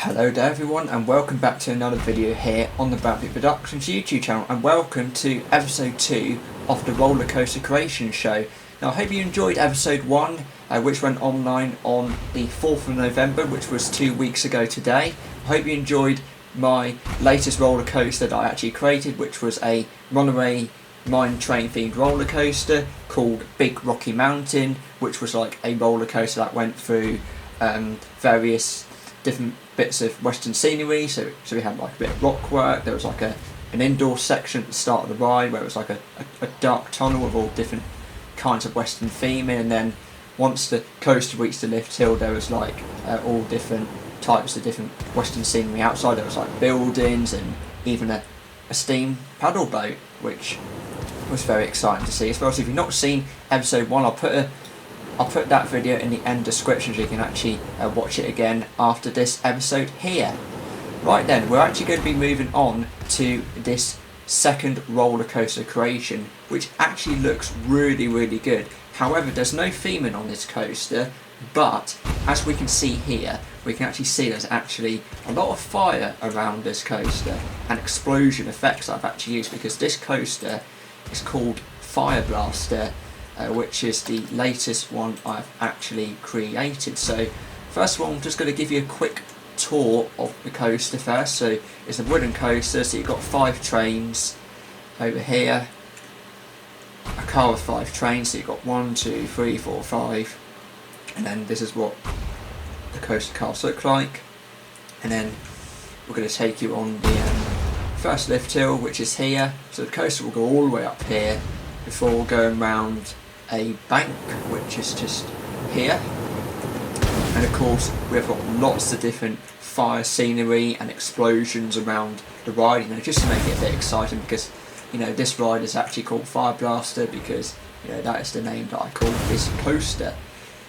Hello there everyone, and welcome back to another video here on the Branthwaite Productions YouTube channel, and welcome to episode 2 of the Rollercoaster Creations Show. Now I hope you enjoyed episode 1 which went online on the 4th of November, which was 2 weeks ago today. I hope you enjoyed my latest roller coaster that I actually created, which was a runaway mine train themed roller coaster called Big Rocky Mountain, which was like a roller coaster that went through various different bits of western scenery. So we had like a bit of rock work, there was like an indoor section at the start of the ride where it was like a dark tunnel with all different kinds of western theming, and then once the coaster reached the lift hill there was like all different types of different western scenery outside. There was like buildings and even a steam paddle boat, which was very exciting to see as well. So if you've not seen episode 1, I'll put that video in the end description so you can actually watch it again after this episode here. Right then, we're actually going to be moving on to this second roller coaster creation, which actually looks really good. However, there's no theming on this coaster, but as we can see here, we can actually see there's actually a lot of fire around this coaster and explosion effects that I've actually used, because this coaster is called Fireblaster, which is the latest one I've actually created. So first of all, I'm just going to give you a quick tour of the coaster first. So it's a wooden coaster, so you've got 5 trains over here, a car with 5 trains, so you've got 1, 2, 3, 4, 5, and then this is what the coaster cars look like. And then we're going to take you on the first lift hill, which is here. So the coaster will go all the way up here before going round a bank, which is just here. And of course we've got lots of different fire scenery and explosions around the ride, just to make it a bit exciting, because this ride is actually called Fireblaster because that is the name that I call this coaster.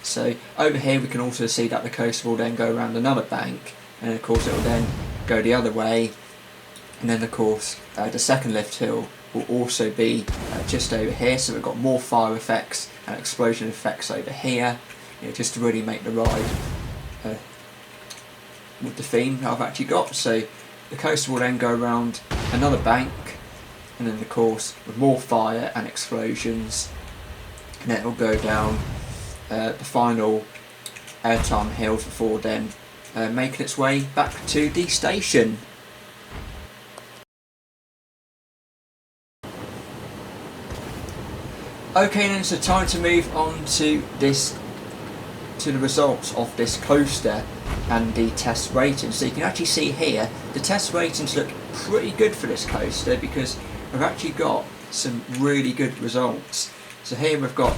So over here we can also see that the coaster will then go around another bank, and of course it will then go the other way, and then of course the second lift hill will also be just over here. So we've got more fire effects and explosion effects over here, just to really make the ride with the theme that I've actually got. So the coaster will then go around another bank, and then of course with more fire and explosions, and then it will go down the final airtime hills before then making its way back to the station. Okay then, so time to move on to the results of this coaster and the test ratings. So you can actually see here the test ratings look pretty good for this coaster, because we've actually got some really good results. So here we've got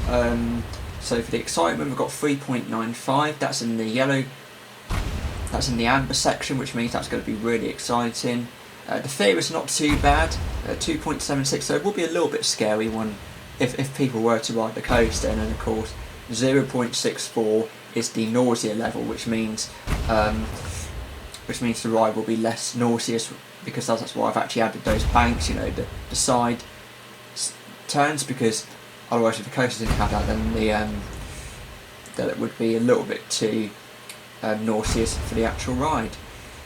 so for the excitement we've got 3.95, that's in the yellow, that's in the amber section, which means that's going to be really exciting. The fear is not too bad, 2.76, so it will be a little bit scary one if people were to ride the coaster. And then of course 0.64 is the nausea level, which means the ride will be less nauseous, because that's why I've actually added those banks, the side turns, because otherwise if the coaster didn't have that, then that it would be a little bit too nauseous for the actual ride.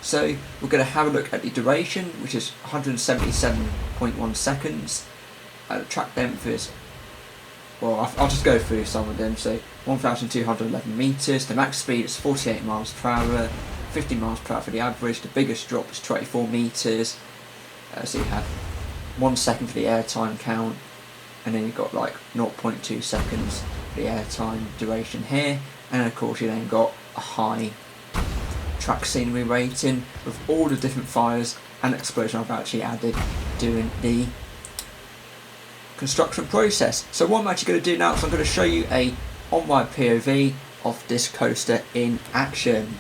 So we're going to have a look at the duration, which is 177.1 seconds. The track length is, well, I'll just go through some of them. So 1,211 metres, the max speed is 48 miles per hour, 50 miles per hour for the average, the biggest drop is 24 metres. So you have 1 second for the airtime count, and then you've got like 0.2 seconds for the airtime duration here, and of course you then got a high track scenery rating with all the different fires and explosions I've actually added during the construction process. So what I'm actually going to do now is I'm going to show you a on-ride POV of this coaster in action.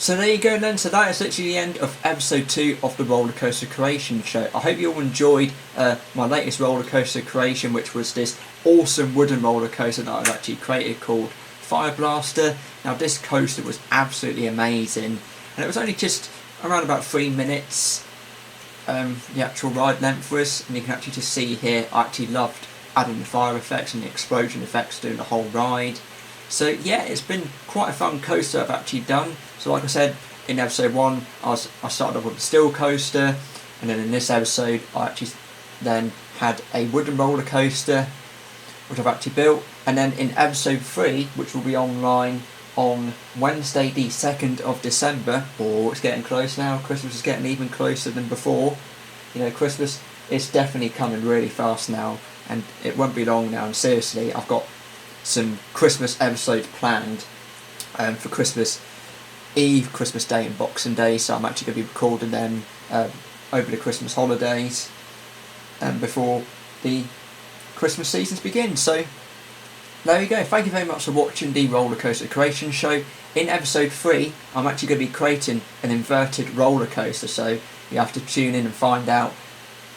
So there you go then, so that is literally the end of episode 2 of the Rollercoaster Creations Show. I hope you all enjoyed my latest rollercoaster creation, which was this awesome wooden roller coaster that I've actually created called Fireblaster. Now this coaster was absolutely amazing, and it was only just around about 3 minutes, the actual ride length was, and you can actually just see here I actually loved adding the fire effects and the explosion effects doing the whole ride. So yeah, it's been quite a fun coaster I've actually done. So like I said, in episode 1 I started off with a steel coaster, and then in this episode I actually then had a wooden roller coaster which I've actually built, and then in episode 3, which will be online on Wednesday the 2nd of December, it's getting close now, Christmas is getting even closer than before. You know, Christmas is definitely coming really fast now, and it won't be long now, and seriously, I've got some Christmas episodes planned for Christmas Eve, Christmas Day and Boxing Day, so I'm actually going to be recording them over the Christmas holidays before the Christmas seasons begin. So there you go, thank you very much for watching the Rollercoaster Creations Show. In episode 3 I'm actually going to be creating an inverted roller coaster, so you have to tune in and find out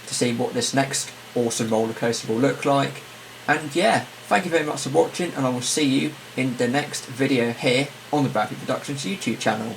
to see what this next awesome roller coaster will look like. And yeah, thank you very much for watching, and I will see you in the next video here on the Branthwaite Productions YouTube channel.